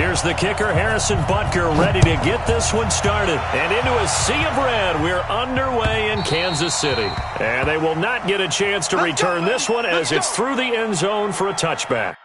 Here's the kicker, Harrison Butker, ready to get this one started. And into a sea of red, we're underway in Kansas City. And they will not get a chance to return this one as it's through the end zone for a touchback.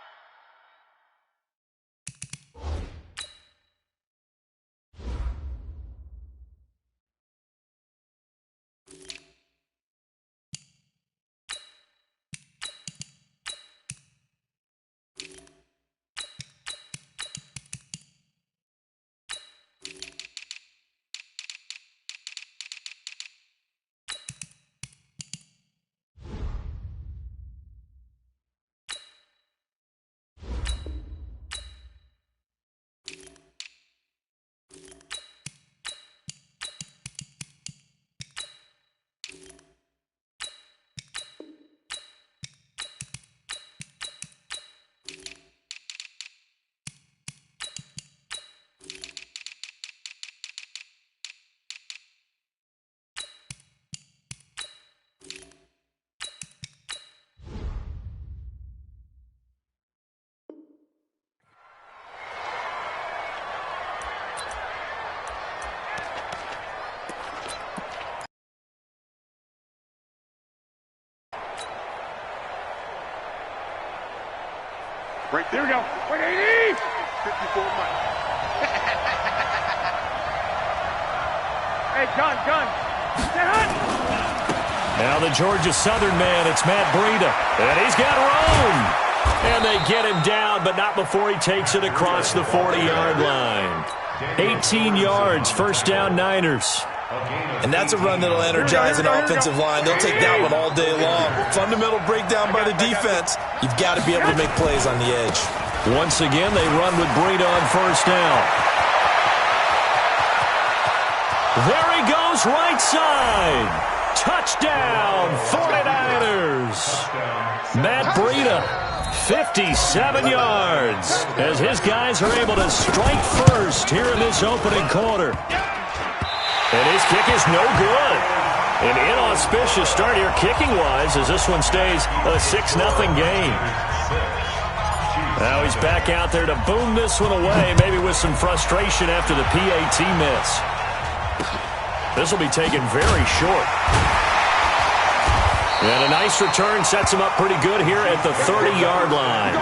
Right there we go. 180! 54 Mike. Hey, gun. Now the Georgia Southern man, it's Matt Breida. And he's got room. And they get him down, but not before he takes it across the 40-yard line. 18 yards, first down Niners. And that's a run that'll energize an offensive line. They'll take that one all day long. Fundamental breakdown by the defense. You've got to be able to make plays on the edge. Once again, they run with Breida on first down. There he goes, right side. Touchdown, 49ers. Matt Breida, 57 yards, as his guys are able to strike first here in this opening quarter. And his kick is no good. An inauspicious start here kicking-wise as this one stays a 6-0 game. Now he's back out there to boom this one away, maybe with some frustration after the PAT miss. This will be taken very short. And a nice return sets him up pretty good here at the 30-yard line.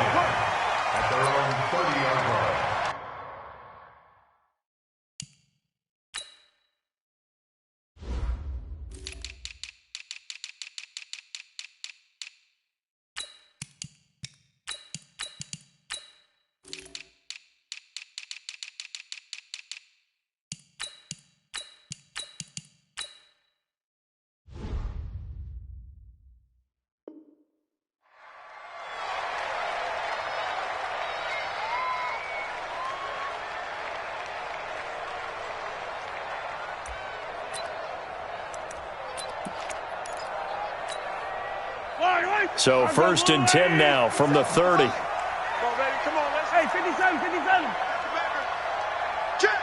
So first and 10 now from the 30. Come on, baby. Come on. Let's. Hey, 57. Check.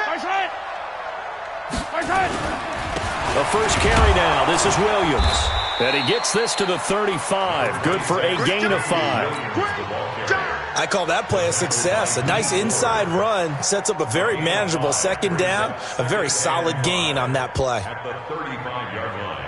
Right side. The first carry now. This is Williams. And he gets this to the 35. Good for a gain of 5. I call that play a success. A nice inside run sets up a very manageable second down. A very solid gain on that play. At the 35-yard line.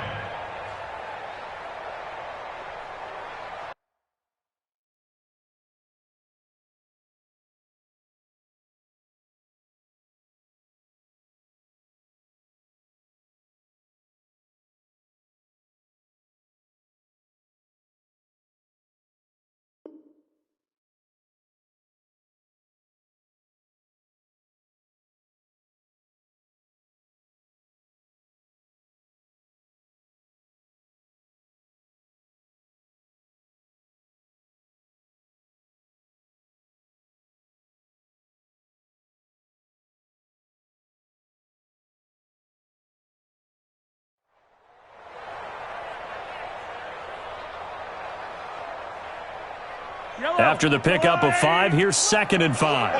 After the pickup of 5, here's 2nd and 5.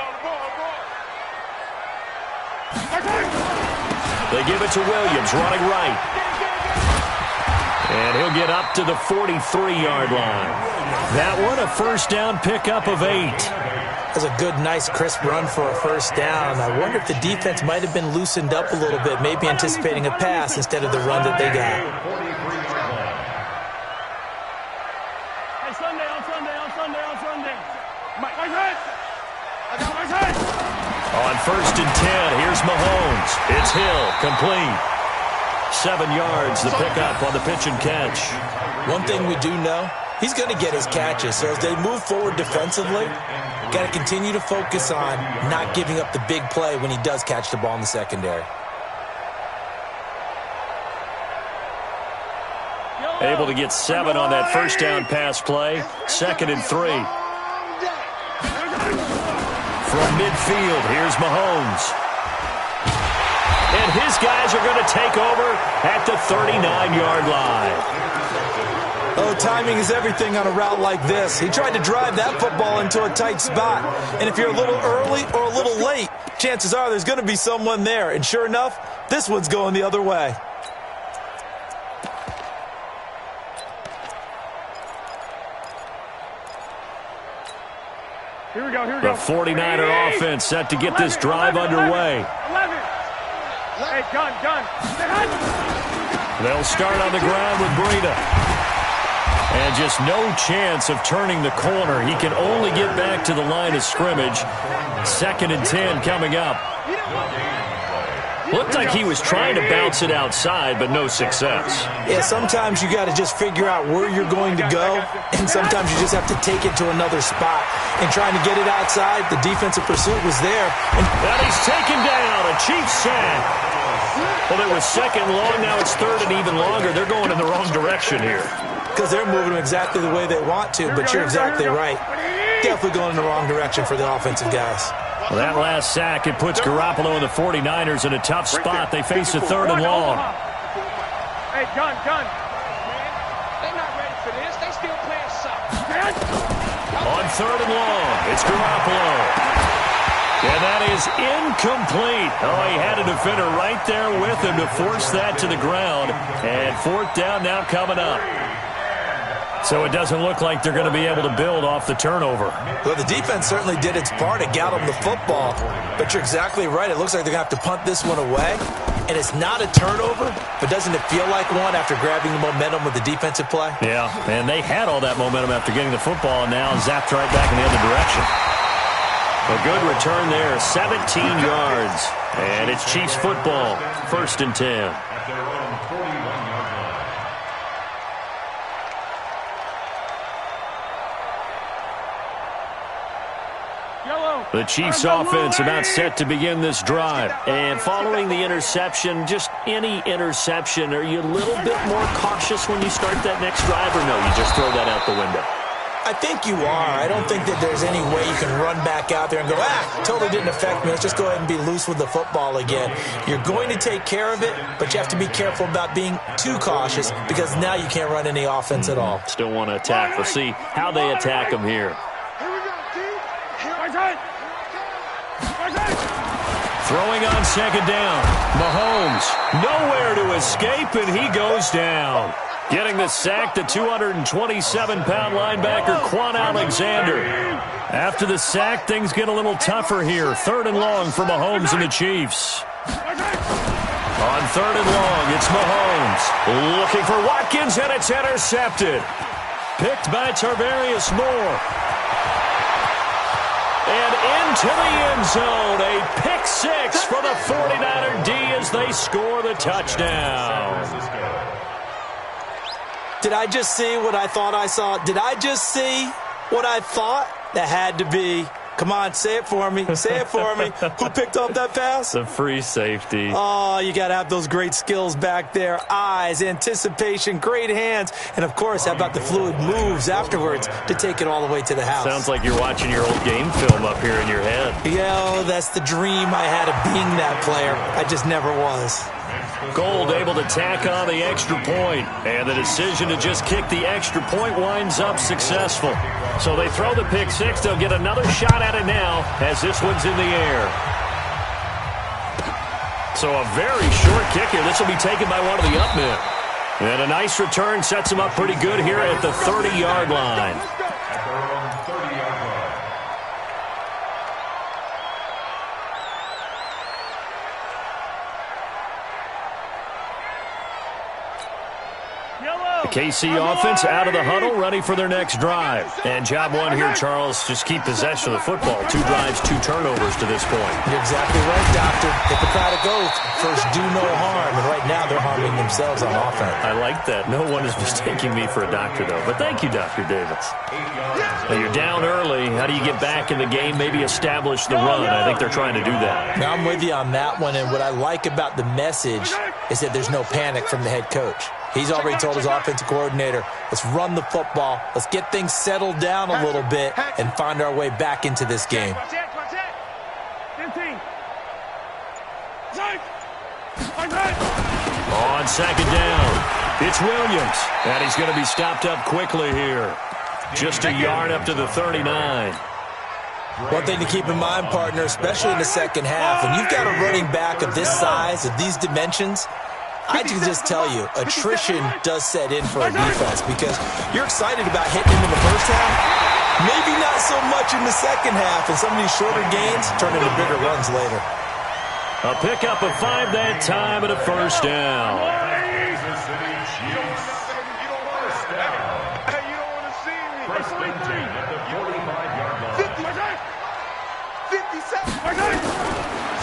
They give it to Williams, running right. And he'll get up to the 43-yard line. That one, a first down pickup of 8. That's a good, nice, crisp run for a first down. I wonder if the defense might have been loosened up a little bit, maybe anticipating a pass instead of the run that they got. Hey, Sunday. My head. I got my head. On 1st and 10, here's Mahomes. It's Hill, complete. 7 yards, the pickup on the pitch and catch. One thing we do know, he's going to get his catches. So as they move forward defensively, got to continue to focus on not giving up the big play when he does catch the ball in the secondary. Able to get 7 on that first down pass play. 2nd and 3. From midfield, here's Mahomes. And his guys are going to take over at the 39-yard line. Oh, timing is everything on a route like this. He tried to drive that football into a tight spot. And if you're a little early or a little late, chances are there's going to be someone there. And sure enough, this one's going the other way. Here we go. The 49er offense set to get this drive underway. 11. Hey, gun. They'll start on the ground with Breida. And just no chance of turning the corner. He can only get back to the line of scrimmage. 2nd and 10 coming up. Looked like he was trying to bounce it outside, but no success. Yeah, sometimes you got to just figure out where you're going to go, and sometimes you just have to take it to another spot. And trying to get it outside, the defensive pursuit was there. And he's taken down, a Chiefs sack. Well, it was 2nd long, now it's 3rd and even longer. They're going in the wrong direction here. Because they're moving them exactly the way they want to, but you're exactly right. Definitely going in the wrong direction for the offensive guys. Well, that last sack, it puts Garoppolo and the 49ers in a tough spot. They face a 3rd and long. Hey, gun. They're not ready for this. They still playing soft. On 3rd and long, it's Garoppolo. And that is incomplete. Oh, he had a defender right there with him to force that to the ground. And 4th down now coming up. So it doesn't look like they're going to be able to build off the turnover. Well, the defense certainly did its part to got them the football. But you're exactly right. It looks like they're going to have to punt this one away. And it's not a turnover, but doesn't it feel like one after grabbing the momentum with the defensive play? Yeah, and they had all that momentum after getting the football and now zapped right back in the other direction. A good return there, 17 yards. And it's Chiefs football, 1st and 10. The Chiefs offense about set to begin this drive. And following the interception, just any interception, are you a little bit more cautious when you start that next drive, or no, you just throw that out the window? I think you are. I don't think that there's any way you can run back out there and go, totally didn't affect me. Let's just go ahead and be loose with the football again. You're going to take care of it, but you have to be careful about being too cautious because now you can't run any offense at all. Still want to attack. We'll see how they attack them here. Throwing on 2nd down. Mahomes nowhere to escape, and he goes down. Getting the sack, the 227-pound linebacker, Quan Alexander. After the sack, things get a little tougher here. 3rd and long for Mahomes and the Chiefs. On 3rd and long, it's Mahomes. Looking for Watkins, and it's intercepted. Picked by Tarvarius Moore. And into the end zone, a pick 6 for the 49er D as they score the touchdown. Did I just see what I thought I saw? Did I just see what I thought? That had to be. Come on, say it for me. Say it for me. Who picked up that pass? The free safety. Oh, you got to have those great skills back there. Eyes, anticipation, great hands. And, of course, how about the fluid moves afterwards to take it all the way to the house? Sounds like you're watching your old game film up here in your head. Yeah, that's the dream I had of being that player. I just never was. Gold able to tack on the extra point, and the decision to just kick the extra point winds up successful. So they throw the pick 6. They'll get another shot at it now as this one's in the air. So a very short kick here. This will be taken by one of the up men. And a nice return sets him up pretty good here at the 30-yard line. The KC offense out of the huddle, ready for their next drive. And job one here, Charles, just keep possession of the football. 2 drives, 2 turnovers to this point. You're exactly right, Doctor. Hippocratic oath, first do no harm. And right now they're harming themselves on offense. I like that. No one is mistaking me for a doctor, though. But thank you, Dr. Davis. Now you're down early. How do you get back in the game, maybe establish the run? I think they're trying to do that. Now I'm with you on that one. And what I like about the message is that there's no panic from the head coach. He's already told his offensive coordinator, let's run the football, let's get things settled down a little bit and find our way back into this game. On second down, it's Williams, and he's going to be stopped up quickly here. Just a yard up to the 39. One thing to keep in mind, partner, especially in the second half, when you've got a running back of this size, of these dimensions, I can just tell you, attrition does set in for a defense because you're excited about hitting him in the first half, maybe not so much in the second half, and some of these shorter gains turn into bigger runs later. A pickup of 5 that time and a first down.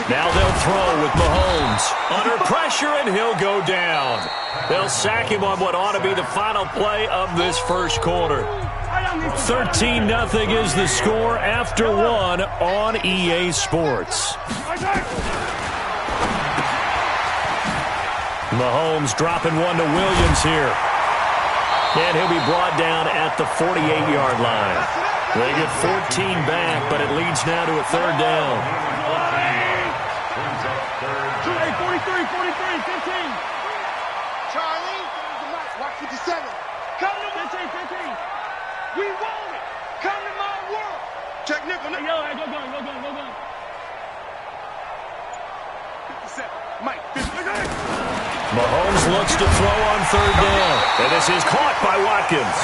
Now they'll throw with Mahomes. Under pressure, and he'll go down. They'll sack him on what ought to be the final play of this first quarter. 13-0 is the score after 1 on EA Sports. Mahomes dropping one to Williams here. And he'll be brought down at the 48-yard line. They get 14 back, but it leads now to a third down. 43, 15. Charlie, watch 57. Come to 15. We want it. Come to my world. Check nickel. Go. 57. Mike, 57. Mahomes looks to throw on third down. And this is caught by Watkins.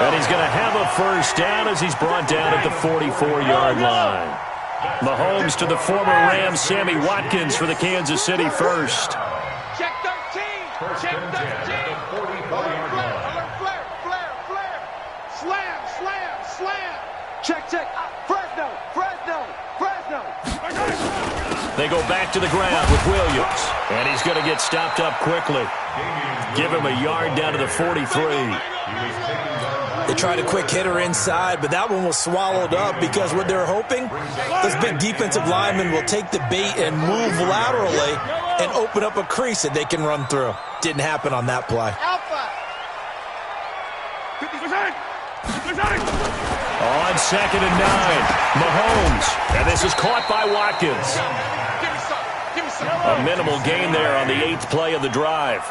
And he's going to have a first down as he's brought down at the 44-yard line. Mahomes to the former Rams, Sammy Watkins, for the Kansas City first. Check 13. Check 13. Flare. Slam. Check. Fresno. They go back to the ground with Williams. And he's going to get stopped up quickly. Give him a yard down to the 43. They tried a quick hitter inside, but that one was swallowed up because what they're hoping, those big defensive linemen will take the bait and move laterally and open up a crease that they can run through. Didn't happen on that play. On 2nd and 9, Mahomes. And this is caught by Watkins. A minimal gain there on the 8th play of the drive.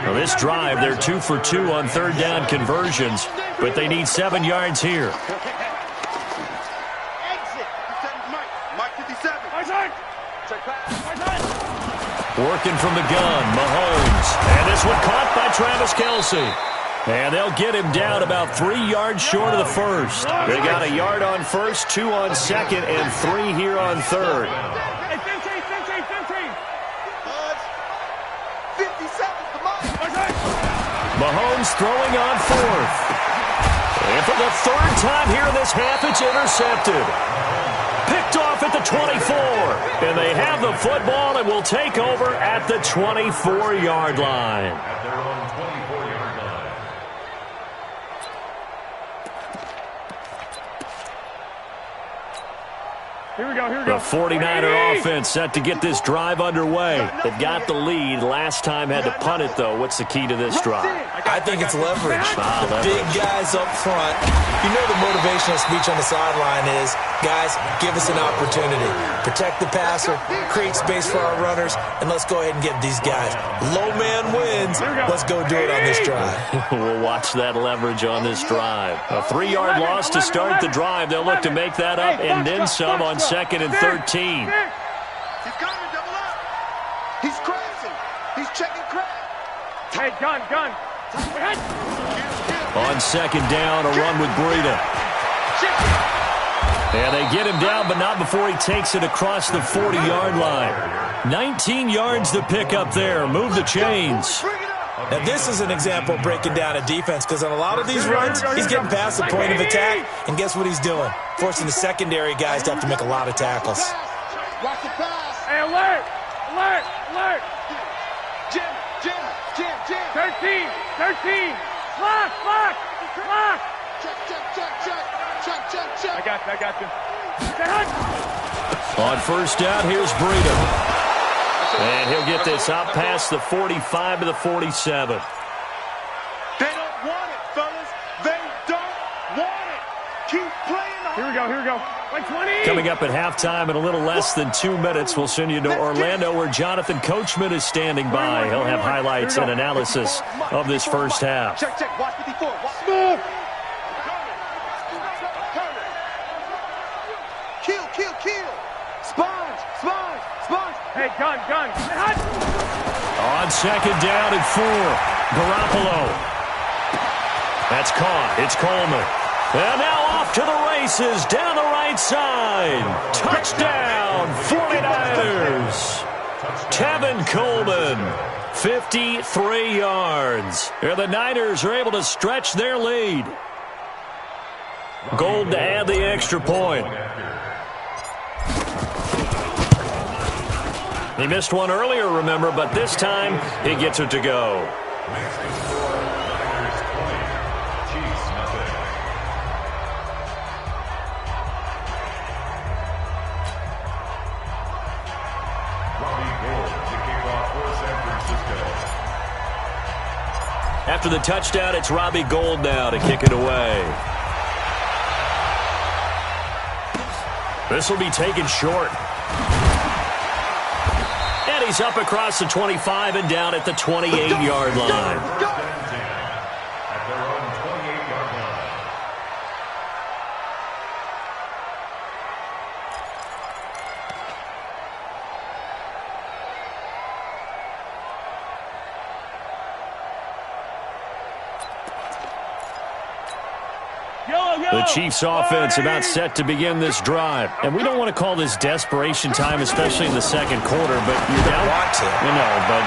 Now this drive, they're 2 for 2 on third down conversions, but they need 7 yards here. Working from the gun, Mahomes. And this one caught by Travis Kelce. And they'll get him down about 3 yards short of the first. They got a yard on first, 2 on second, and 3 here on third. Mahomes throwing on 4th. And for the 3rd time here in this half, it's intercepted. Picked off at the 24. And they have the football and will take over at the 24-yard line. Here we go. The 49er offense set to get this drive underway. They've got the lead. Last time had to punt it, though. What's the key to this drive? I think it's leverage. The big guys up front. You know the motivational speech on the sideline is, guys, give us an opportunity. Protect the passer, create space for our runners, and let's go ahead and give these guys. Low man wins. Let's go do it on this drive. We'll watch that leverage on this drive. A 3-yard loss to start the drive. They'll look to make that up and then some on 2nd and 13. He's coming, double up. He's crashing. He's checking crash. Hey, gun. On 2nd down, a run with Breida. And they get him down, but not before he takes it across the 40-yard line. 19 yards to pick up there. Move the chains. Now, this is an example of breaking down a defense because on a lot of these runs, he's getting past the point of attack, and guess what he's doing? Forcing the secondary guys to have to make a lot of tackles. Watch the pass. Hey, alert! Alert! Alert! Jim. 13! Lock! Check. I got you. On first down, here's Breida. And he'll get this out past the 45 to the 47. They don't want it, fellas. They don't want it. Keep playing. Here we go. Like 20! Coming up at halftime in a little less than 2 minutes, we'll send you to Orlando where Jonathan Coachman is standing by. He'll have highlights and analysis of this first half. Check. Watch 54. Move. Kill. Sponge. Hey, gun. On second down and 4, Garoppolo. That's caught. It's Coleman. And now off to the races down the right side. Touchdown, 49ers. Tevin Coleman, 53 yards. And the Niners are able to stretch their lead. Gold to add the extra point. He missed one earlier, remember, but this time he gets it to go. After the touchdown, it's Robbie Gould now to kick it away. This will be taken short. And he's up across the 25 and down at the 28-yard line. At their own 28-yard line. The Chiefs offense about set to begin this drive. And we don't want to call this desperation time, especially in the second quarter, but you're down. Want to. But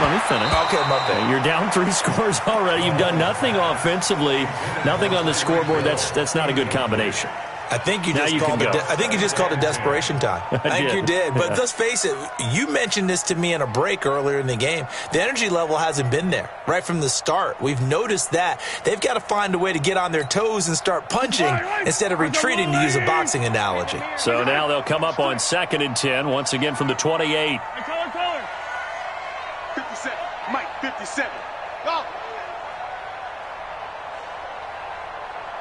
let me finish. Okay, my bad. You're down 3 scores already. You've done nothing offensively, nothing on the scoreboard. That's not a good combination. I think you just called it desperation time. I think you did. But let's face it, you mentioned this to me in a break earlier in the game. The energy level hasn't been there right from the start. We've noticed that. They've got to find a way to get on their toes and start punching instead of retreating, to use a boxing analogy. So now they'll come up on 2nd and 10, once again from the 28. 57. Mike, 57. Go.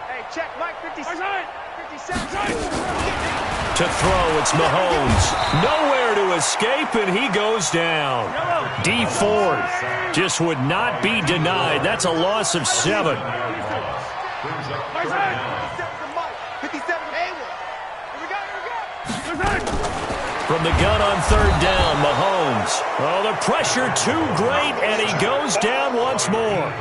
Hey, check. Mike, 57. 57. To throw, it's Mahomes. Nowhere to escape, and he goes down. D Ford just would not be denied. That's a loss of 7. 57 Hayward. Here we go. From the gun on 3rd down, Mahomes. Oh, the pressure too great, and he goes down once more.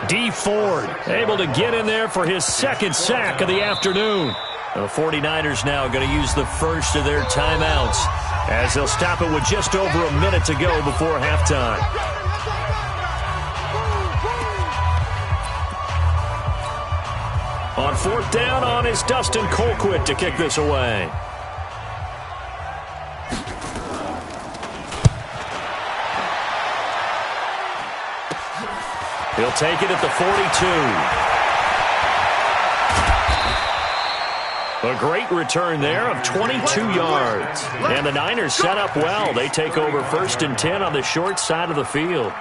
D Ford able to get in there for his 2nd sack of the afternoon. The 49ers now going to use the first of their timeouts as they'll stop it with just over a minute to go before halftime. On 4th down, on is Dustin Colquitt to kick this away. He'll take it at the 42. A great return there of 22 yards. And the Niners set up well. They take over 1st and 10 on the short side of the field.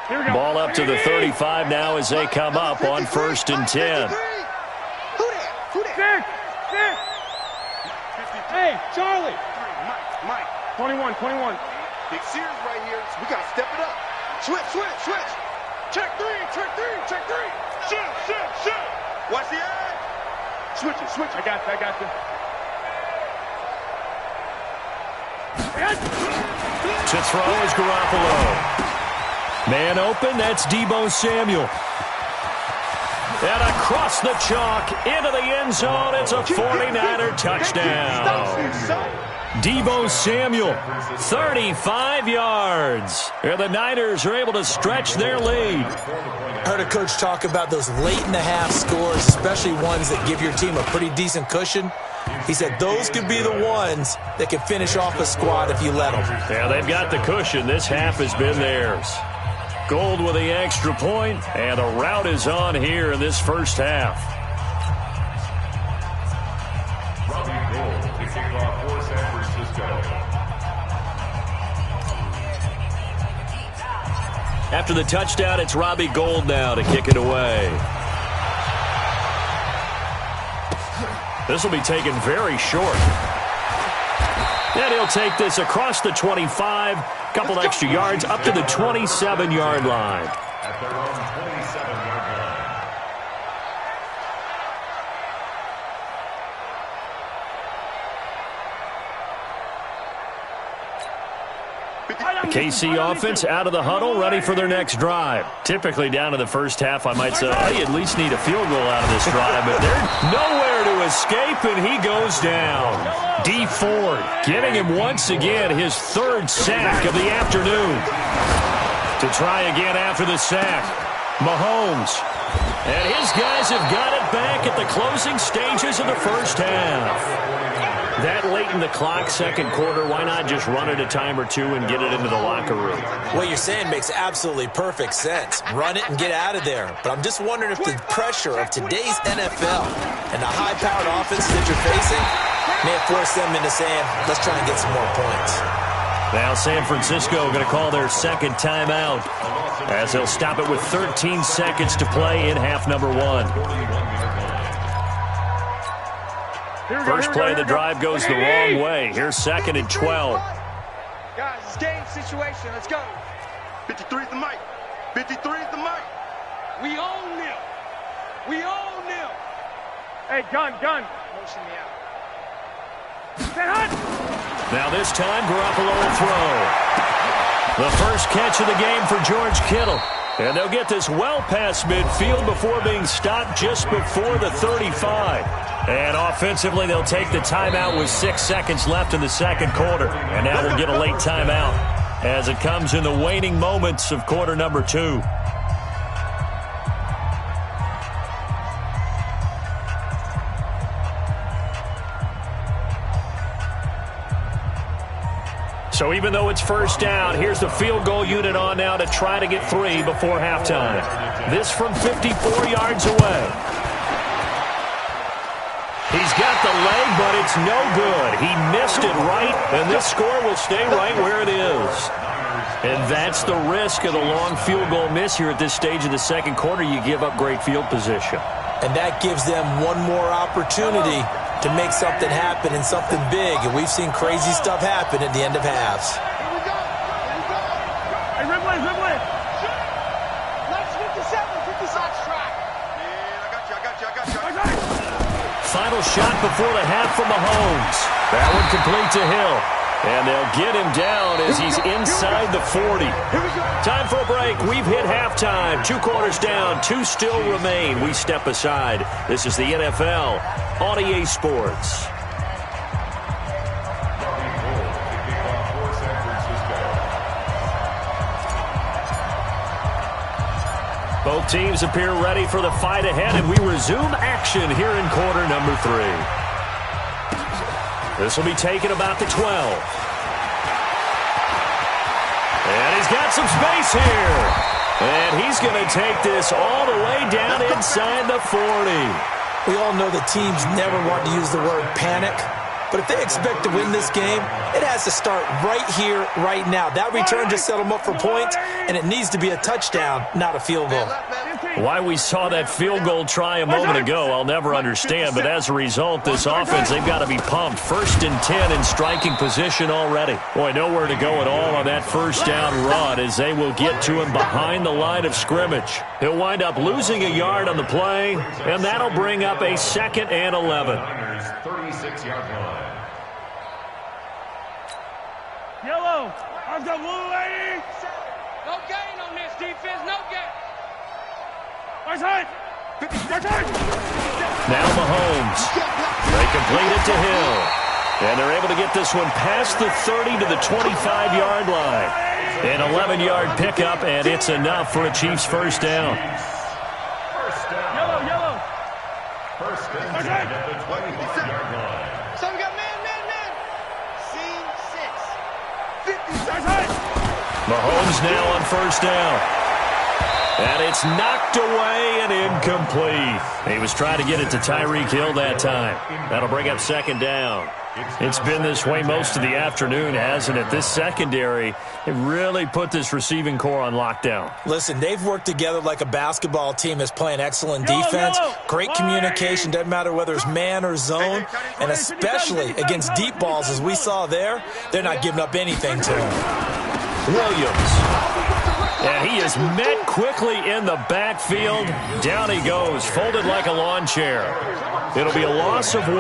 Ball up to the 35 now as they come up on 1st and 10. Who that? Hey, Charlie. Mike. 21. Big Sears right here, so we got to step it up. Switch. Check three. Shoot. Watch the eye. Switch it. I got you. To throw is Garoppolo. Man open, that's Deebo Samuel. And across the chalk, into the end zone, it's a 49er touchdown. Deebo Samuel, 35 yards. And the Niners are able to stretch their lead. I heard a coach talk about those late-in-the-half scores, especially ones that give your team a pretty decent cushion. He said those could be the ones that can finish off a squad if you let them. Yeah, they've got the cushion. This half has been theirs. Gold with the extra point, and a rout is on here in this first half. Robbie Gould to kick off for San Francisco. After the touchdown, it's Robbie Gould now to kick it away. This will be taken very short. And he'll take this across the 25, couple extra yards up to the 27-yard line. At their own 27-yard line. The KC offense out of the huddle, ready for their next drive. Typically down in the first half, I might say, oh, you at least need a field goal out of this drive, but they're nowhere to escape, and he goes down. D Ford getting him once again his third sack of the afternoon. To try again after the sack, Mahomes. And his guys have got it back at the closing stages of the first half. That late in the clock, second quarter, why not just run it a time or two and get it into the locker room? What you're saying makes absolutely perfect sense. Run it and get out of there. But I'm just wondering if the pressure of today's NFL and the high-powered offense that you're facing may have forced them into saying, let's try and get some more points. Now San Francisco going to call their second timeout as they'll stop it with 13 seconds to play in half number one. First play of the drive goes the wrong way. Here's second and 12. Guys, it's game situation. Let's go. 53's the mic. 53's the mic. We own them. We own them. Hey, gun. Motion me out. Now this time, Garoppolo will throw. The first catch of the game for George Kittle. And they'll get this well past midfield before being stopped just before the 35. And offensively, they'll take the timeout with 6 seconds left in the second quarter. And now we'll get a late timeout as it comes in the waning moments of quarter number 2. So even though it's first down, here's the field goal unit on now to try to get 3 before halftime. This from 54 yards away. He's got the leg, but it's no good. He missed it right, and this score will stay right where it is. And that's the risk of the long field goal miss here at this stage of the second quarter. You give up great field position. And that gives them one more opportunity to make something happen and something big. And we've seen crazy stuff happen at the end of halves. Here we go. Hey, Ripley. Let's 57 track. Yeah, I got you. Final shot before the half from Mahomes. That one complete to Hill. And they'll get him down as he's inside the 40. Time for a break. We've hit halftime. 2 quarters down. 2 still remain. We step aside. This is the NFL on EA Sports. Both teams appear ready for the fight ahead, and we resume action here in quarter number 3. This will be taken about the 12. And he's got some space here. And he's going to take this all the way down inside the 40. We all know that teams never want to use the word panic. But if they expect to win this game, it has to start right here, right now. That return just set them up for points, and it needs to be a touchdown, not a field goal. Why we saw that field goal try a moment ago, I'll never understand. But as a result, this offense, they've got to be pumped. 1st and 10 in striking position already. Boy, nowhere to go at all on that first down run as they will get to him behind the line of scrimmage. He'll wind up losing a yard on the play, and that'll bring up a 2nd and 11. 36-yard line. Yellow. I've got blue lady. No gain on this defense. No gain. Right side. Now Mahomes. They complete it to Hill. And they're able to get this one past the 30 to the 25-yard line. An 11-yard pickup, and it's enough for a Chiefs first down. Yellow. First and 10 at the 25-yard line. So we got man. Scene 6. 50 Mahomes now on first down. And it's knocked away and incomplete. He was trying to get it to Tyreek Hill that time. That'll bring up second down. It's been this way most of the afternoon, hasn't it? This secondary, it really put this receiving core on lockdown. Listen, they've worked together like a basketball team that's playing excellent defense. Great communication, doesn't matter whether it's man or zone. And especially against deep balls, as we saw there, they're not giving up anything to him. Williams. And he is met quickly in the backfield. Down he goes, folded like a lawn chair. It'll be a loss of 1,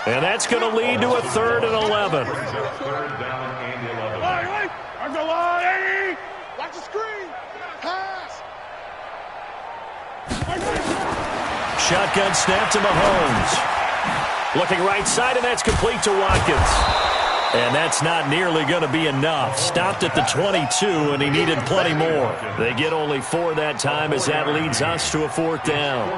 and that's going to lead to a 3rd and 11. Third down and 11. I'm the line. Watch the screen. Pass. Shotgun snap to Mahomes. Looking right side, and that's complete to Watkins. And that's not nearly going to be enough. Stopped at the 22, and he needed plenty more. They get only 4 that time, as that leads us to a 4th down.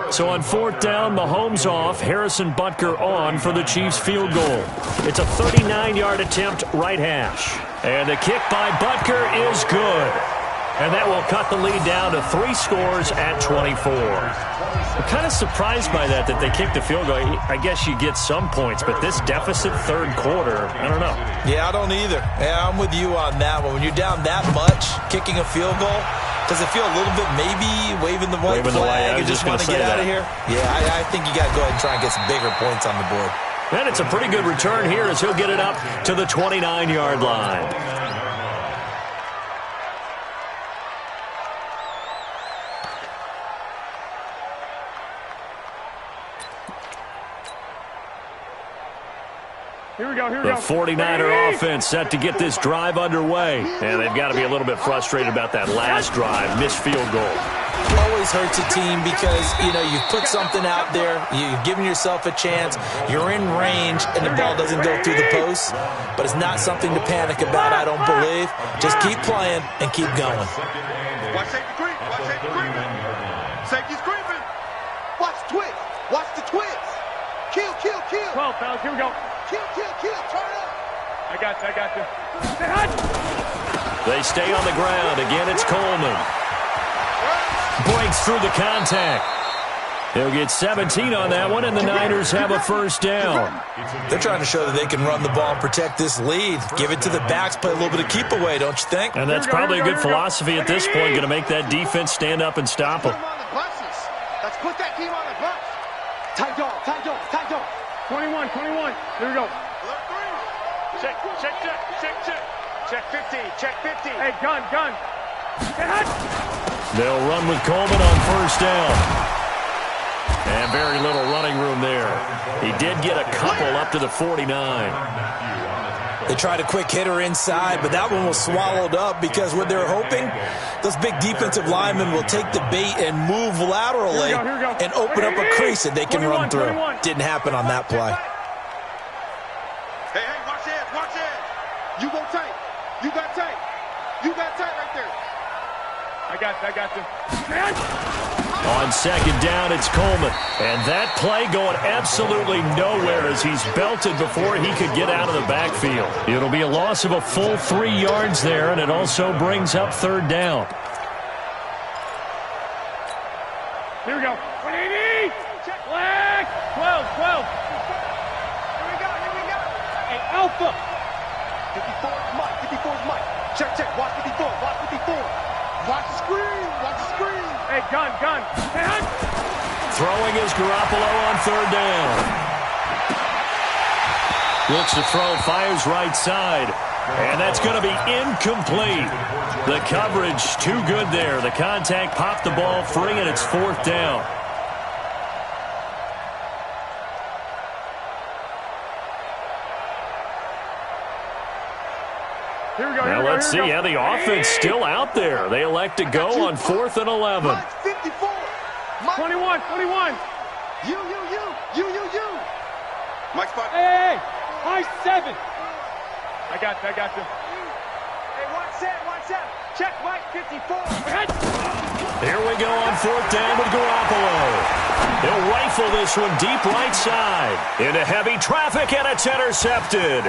So on 4th down, Mahomes off, Harrison Butker on for the Chiefs field goal. It's a 39-yard attempt, right hash. And the kick by Butker is good. And that will cut the lead down to 3 scores at 24. I'm kind of surprised by that they kicked the field goal. I guess you get some points, but this deficit third quarter, I don't know. Yeah, I don't either. Yeah, I'm with you on that one. When you're down that much, kicking a field goal, does it feel a little bit maybe waving the white flag and just want to get out of here? Yeah, I think you got to go ahead and try and get some bigger points on the board. And it's a pretty good return here as he'll get it up to the 29-yard line. Here we go. The 49er offense set to get this drive underway. And they've got to be a little bit frustrated about that last drive, missed field goal. Always hurts a team because, you put something out there, you're giving yourself a chance, you're in range, and the ball doesn't go through the post. But it's not something to panic about, I don't believe. Just keep playing and keep going. Watch safety creep. Watch safety creeping. Safety's creeping. Watch twist. Watch the twist. Kill. 12, fellas. Here we go. Kill. Turn up. I got you. They stay on the ground. Again, it's Coleman. Breaks through the contact. He'll get 17 on that one, and the Niners have a first down. They're trying to show that they can run the ball and protect this lead. Give it to the backs, play a little bit of keep away, don't you think? And that's probably a good philosophy at this point, going to make that defense stand up and stop them. Let's put that team on the bus. Tight dog. 21. Here we go. Check 50. Hey, gun. They'll run with Coleman on first down. And very little running room there. He did get a couple up to the 49. They tried a quick hitter inside, but that one was swallowed up because what they're hoping, those big defensive linemen will take the bait and move laterally and open up a crease that they can run through. Didn't happen on that play. Hey, watch it. You go tight. You got tight right there. I got you. On second down, it's Coleman. And that play going absolutely nowhere as he's belted before he could get out of the backfield. It'll be a loss of a full 3 yards there, and it also brings up third down. Here we go. 180. Flag. 12. Here we go. Hey, Alpha. 54's Mike. Check. Watch 54. Watch the screen. Hey, gun. Throwing is Garoppolo on third down. Looks to throw, fires right side. And that's going to be incomplete. The coverage too good there. The contact popped the ball free, and it's fourth down. Here we go. Now let's see how the offense still out there. They elect to go on 4th and 11. Mike 54. Mike. 21. You. Mike spot. Hey. Mike 7. I got you. Hey, watch that. Check Mike 54. Here we go on 4th down with Garoppolo. He'll rifle this one deep right side. Into heavy traffic, and it's intercepted.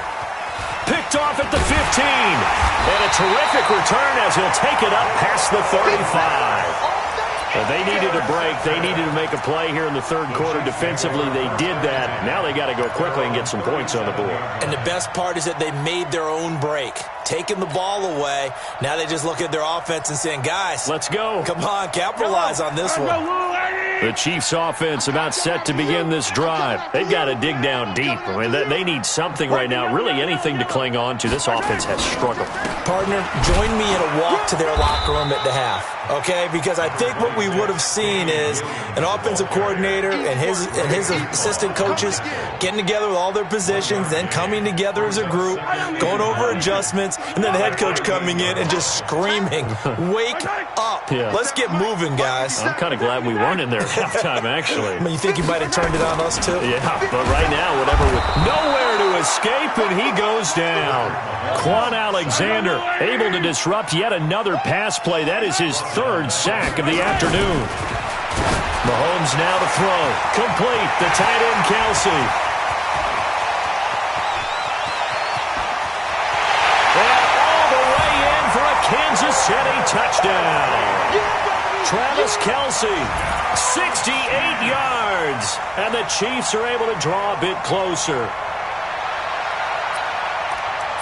Picked off at the 15. And a terrific return as he'll take it up past the 35. Well, they needed a break. They needed to make a play here in the third quarter. Defensively, they did that. Now they got to go quickly and get some points on the board. And the best part is that they made their own break. Taking the ball away. Now they just look at their offense and saying, guys, let's go. Come on, capitalize on this one. The Chiefs' offense about set to begin this drive. They've got to dig down deep. I mean, they need something right now, really anything to cling on to. This offense has struggled. Partner, join me in a walk to their locker room at the half. Okay, because I think what we would have seen is an offensive coordinator and his assistant coaches getting together with all their positions, then coming together as a group, going over adjustments, and then the head coach coming in and just screaming, "Wake up! Yeah. Let's get moving, guys." I'm kind of glad we weren't in there at halftime, actually. I mean, you think you might have turned it on us too? Yeah, but right now, whatever, with nowhere to escape, and he goes down. Quan Alexander able to disrupt yet another pass play. That is his 3rd sack of the afternoon. Mahomes now to throw. Complete. The tight end, Kelsey. And all the way in for a Kansas City touchdown. Travis Kelsey, 68 yards. And the Chiefs are able to draw a bit closer.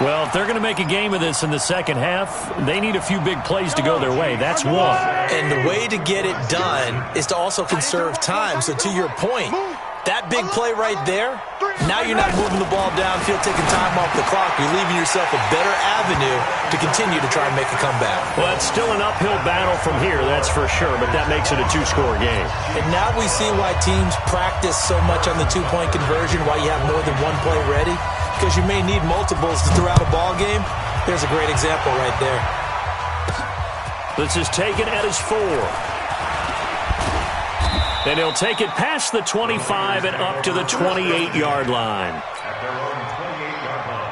Well, if they're going to make a game of this in the second half, they need a few big plays to go their way. That's one. And the way to get it done is to also conserve time. So to your point, that big play right there, now you're not moving the ball downfield, taking time off the clock. You're leaving yourself a better avenue to continue to try and make a comeback. Well, it's still an uphill battle from here, that's for sure, but that makes it a 2-score game. And now we see why teams practice so much on the 2-point conversion, why you have more than one play ready. Because you may need multiples throughout a ball game. There's a great example right there. This is taken at his 4. And he'll take it past the 25 and up to the 28-yard line. At their own 28-yard line.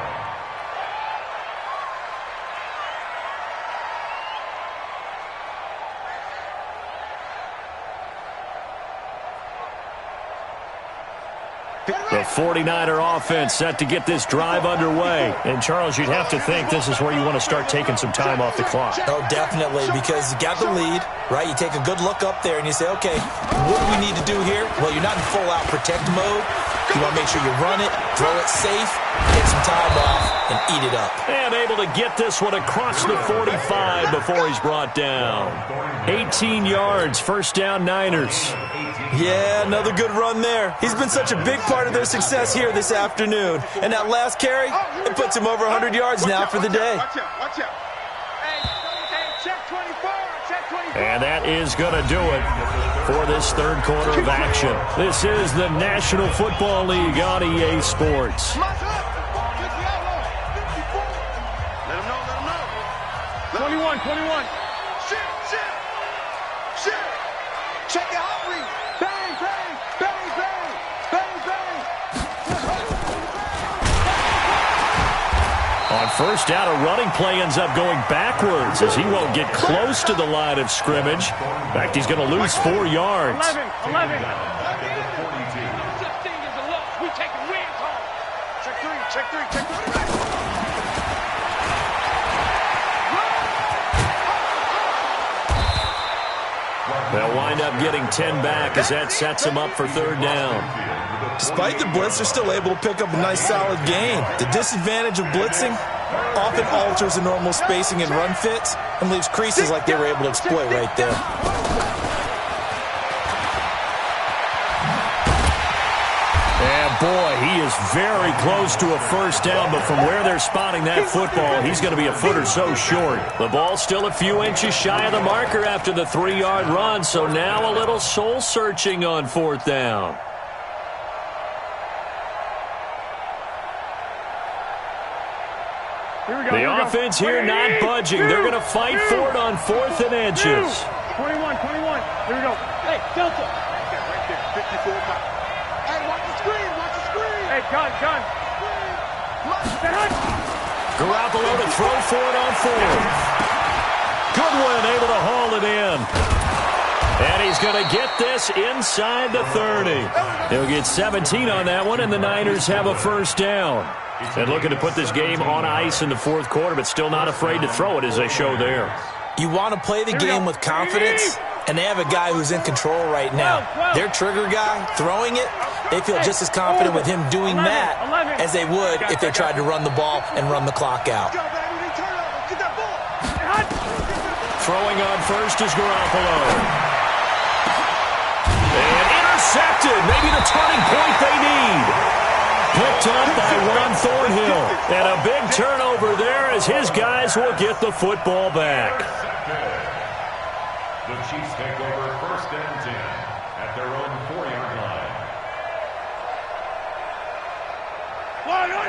The 49er offense set to get this drive underway. And, Charles, you'd have to think this is where you want to start taking some time off the clock. Oh, definitely, because you got the lead, right? You take a good look up there and you say, okay, what do we need to do here? Well, you're not in full-out protect mode. You want to make sure you run it, throw it safe, take some time off, and eat it up. And able to get this one across the 45 before he's brought down. 18 yards, first down, Niners. Yeah, another good run there. He's been such a big part of their success here this afternoon. And that last carry, it puts him over 100 yards now for the day. Watch out. Hey, check 24. And that is going to do it for this third quarter of action. This is the National Football League on EA Sports. Let him know. 21. Shit. Check it out, read. Bang. On first down, a running play ends up going backwards as he won't get close to the line of scrimmage. In fact, he's going to lose 4 yards. 11. Check three. They'll wind up getting 10 back as that sets him up for third down. Despite the blitz, they're still able to pick up a nice, solid gain. The disadvantage of blitzing often alters the normal spacing and run fits and leaves creases like they were able to exploit right there. And boy, he is very close to a first down, but from where they're spotting that football, he's going to be a foot or so short. The ball's still a few inches shy of the marker after the 3-yard run, so now a little soul-searching on fourth down. The offense here not budging. They're going to fight for it on 4th and inches. 21. Here we go. Hey, Delta. Right there, 54 pounds. Hey, watch the screen. Hey, gun. Garoppolo to throw for it on 4th. Goodwin able to haul it in. And he's going to get this inside the 30. He'll get 17 on that one, and the Niners have a first down. And looking to put this game on ice in the 4th quarter, but still not afraid to throw it as they show there. You want to play the game with confidence, and they have a guy who's in control right now. Their trigger guy, throwing it, they feel just as confident with him doing that as they would if they tried to run the ball and run the clock out. Throwing on first is Garoppolo. And intercepted. Maybe the turning point they need. Picked up by Ron Thornhill. And a big turnover there as his guys will get the football back. The Chiefs take over 1st and 10 at their own 4-yard line.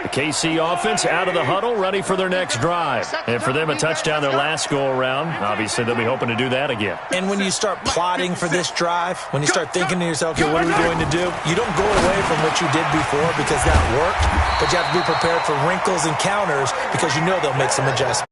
The KC offense out of the huddle, ready for their next drive. And for them, a touchdown their last go-around. Obviously, they'll be hoping to do that again. And when you start plotting for this drive, when you start thinking to yourself, okay, what are we going to do? You don't go away from what you did before because that worked, but you have to be prepared for wrinkles and counters because you know they'll make some adjustments.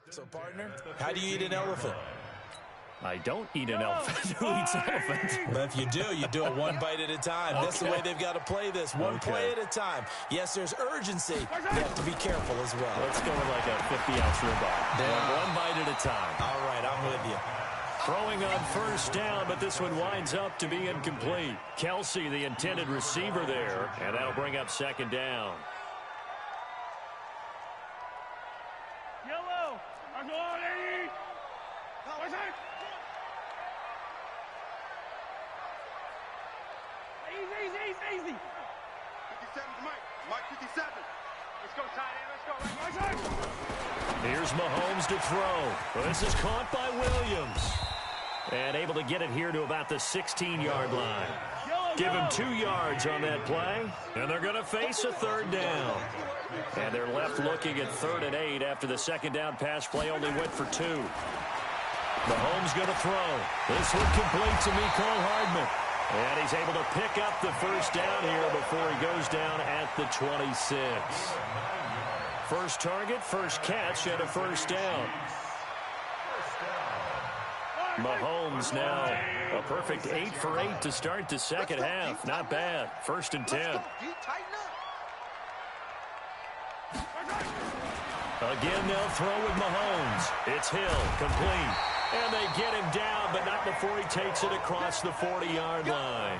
So, partner, how do you eat an elephant? I don't eat an elephant. Who eats elephant? Well, if you do it one bite at a time. That's the way they've got to play this, one play at a time. Yes, there's urgency. You have to be careful as well. Let's go with like a 50-ounce ribeye. One bite at a time. All right, I'm with you. Throwing on first down, but this one winds up to be incomplete. Kelsey, the intended receiver there, and that'll bring up 2nd down. Yellow. I'm going, lady. What's that? Easy. 57 to Mike 57. Let's go, tight end. Let's go. Here's Mahomes to throw. Well, this is caught by Williams. And able to get it here to about the 16-yard line. Give him 2 yards on that play. And they're going to face a 3rd down. And they're left looking at 3rd and 8 after the 2nd down pass play only went for 2. Mahomes going to throw. This one complete to Mecole Hardman. And he's able to pick up the first down here before he goes down at the 26. First target, first catch, and a first down. Mahomes now a perfect 8 for 8 to start the 2nd half. Not bad. 1st and 10. Again, they'll throw with Mahomes. It's Hill, complete. And they get him down, but not before he takes it across the 40-yard line.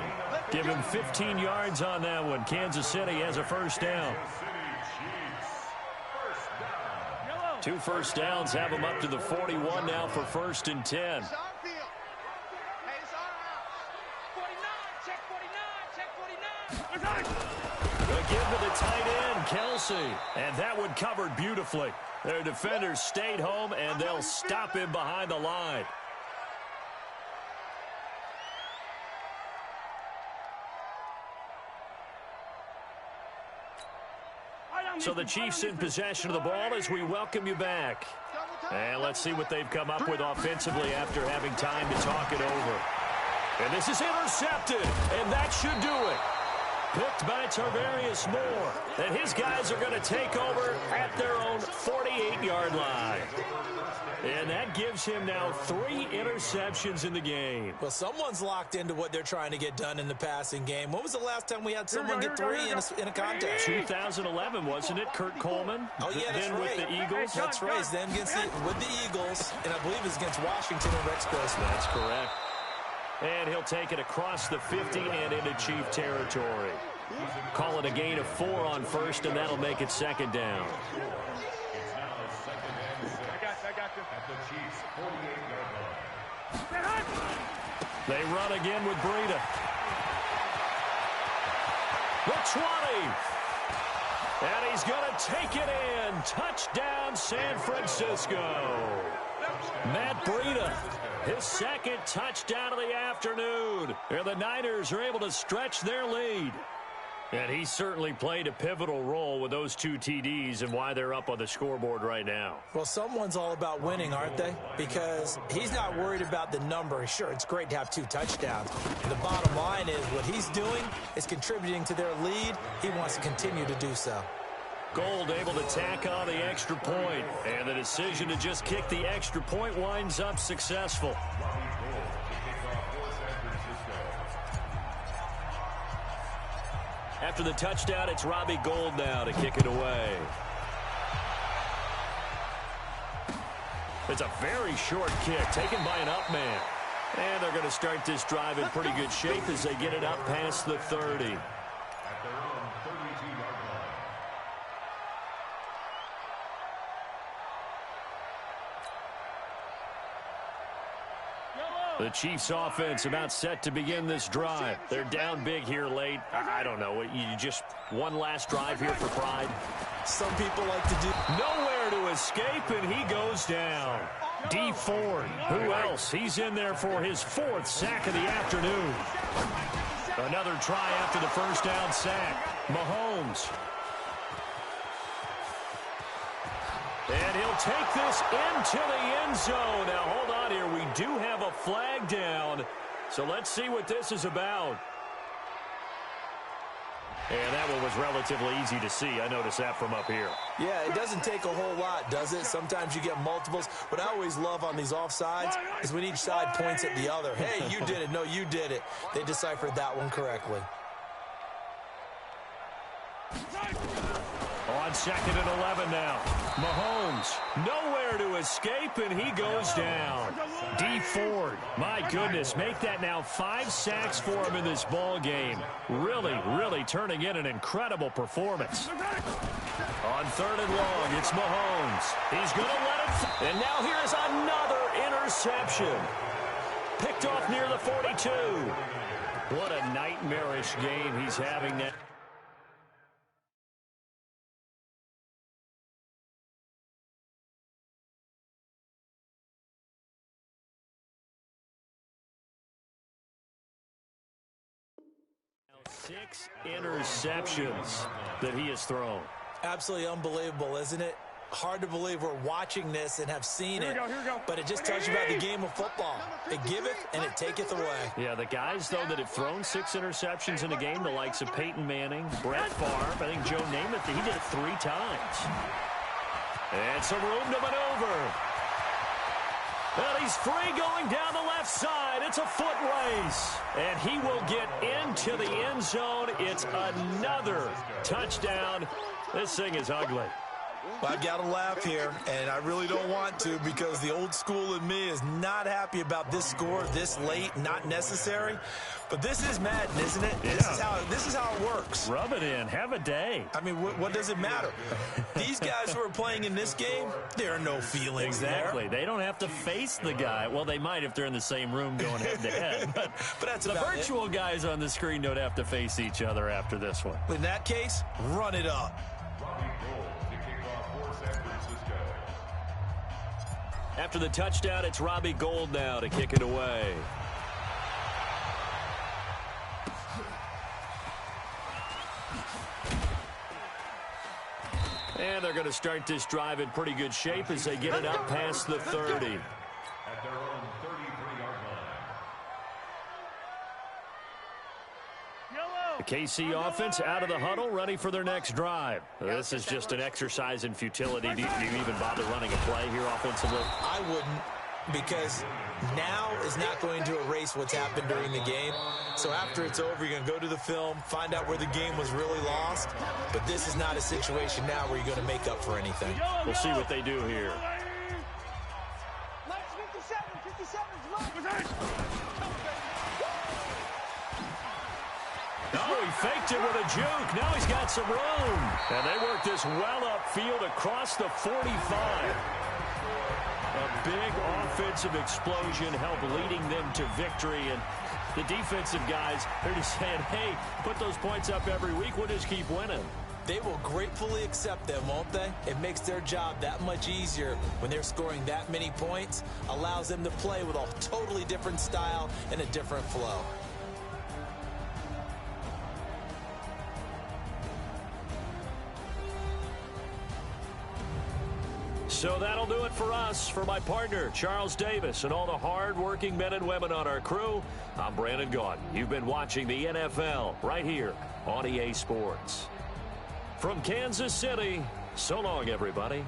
Give him 15 yards on that one. Kansas City has a first down. 2 first downs have them up to the 41 now for 1st and 10. They'll give to the tight end, Kelsey. And that one covered beautifully. Their defenders stayed home, and they'll stop him behind the line. So the Chiefs in possession of the ball as we welcome you back. And let's see what they've come up with offensively after having time to talk it over. And this is intercepted, and that should do it. Picked by Tarvarius Moore. And his guys are going to take over at their own 48-yard line. And that gives him now 3 interceptions in the game. Well, someone's locked into what they're trying to get done in the passing game. When was the last time we had someone get 3 in a contest? 2011, wasn't it? Kurt Coleman? Oh, yeah, that's then right. with the Eagles? That's right. Then with the Eagles, and I believe it's against Washington and Rex Grossman. That's correct. And he'll take it across the 50 and into Chief territory. Call it a gain of 4 on first, and that'll make it 2nd down. It's now 2nd and 6. I got you. At the Chiefs' 48-yard line. They run again with Breida. The 20. And he's going to take it in. Touchdown, San Francisco. Matt Breida, his second touchdown of the afternoon. And the Niners are able to stretch their lead. And he certainly played a pivotal role with those 2 TDs and why they're up on the scoreboard right now. Well, someone's all about winning, aren't they? Because he's not worried about the number. Sure, it's great to have 2 touchdowns. The bottom line is what he's doing is contributing to their lead. He wants to continue to do so. Gold able to tack on the extra point. And the decision to just kick the extra point winds up successful. After the touchdown, it's Robbie Gould now to kick it away. It's a very short kick taken by an up man. And they're going to start this drive in pretty good shape as they get it up past the 30. The Chiefs offense about set to begin this drive. They're down big here late. I don't know. You just one last drive here for pride. Some people like to do. Nowhere to escape, and he goes down. D. Ford. Who else? He's in there for his 4th sack of the afternoon. Another try after the first down sack. Mahomes. And he'll take this into the end zone. Now, hold on here. We do have a flag down. So let's see what this is about. And that one was relatively easy to see. I noticed that from up here. Yeah, it doesn't take a whole lot, does it? Sometimes you get multiples. What I always love on these offsides is when each side points at the other. Hey, you did it. No, you did it. They deciphered that one correctly. On 2nd and 11 now. Mahomes, nowhere to escape, and he goes down. D. Ford, my goodness, make that now 5 sacks for him in this ball game. Really turning in an incredible performance. On 3rd and long, it's Mahomes. He's going to let it. And now here's another interception. Picked off near the 42. What a nightmarish game he's having now. Six interceptions that he has thrown. Absolutely unbelievable, isn't it? Hard to believe we're watching this and have seen it, but it just tells you about the game of football. It giveth and it taketh away. Yeah, the guys, though, that have thrown 6 interceptions in a game, the likes of Peyton Manning, Brett Favre, I think Joe Namath, he did it 3 times. And some room to maneuver. And he's free going down the left side. It's a foot race. And he will get into the end zone. It's another touchdown. This thing is ugly. Well, I've got to laugh here, and I really don't want to because the old school in me is not happy about this score this late, not necessary. But this is Madden, isn't it? Yeah. This is how it works. Rub it in. Have a day. I mean, what does it matter? These guys who are playing in this game, there are no feelings exactly. There. They don't have to face the guy. Well, they might if they're in the same room going head-to-head. But that's the virtual guys on the screen don't have to face each other after this one. In that case, run it up. After the touchdown, it's Robbie Gould now to kick it away. And they're going to start this drive in pretty good shape as they get it up past the 30. At their own 33-yard line. The KC offense out of the huddle, ready for their next drive. This is just an exercise in futility. Do you even bother running a play here offensively? I wouldn't, because now is not going to erase what's happened during the game. So after it's over, you're going to go to the film, find out where the game was really lost. But this is not a situation now where you're going to make up for anything. We'll see what they do here. Oh, he faked it with a juke. Now he's got some room. And they work this well upfield across the 45. A big offensive explosion helped leading them to victory, and the defensive guys, they're just saying, hey, put those points up every week, we'll just keep winning. They will gratefully accept them, won't they? It makes their job that much easier when they're scoring that many points, allows them to play with a totally different style and a different flow. So that'll do it for us. For my partner, Charles Davis, and all the hard-working men and women on our crew, I'm Brandon Gaudin. You've been watching the NFL right here on EA Sports. From Kansas City, so long, everybody.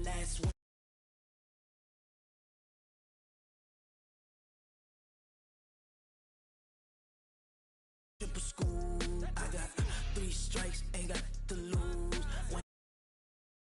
Last one. Triple school, I got 3 strikes, ain't got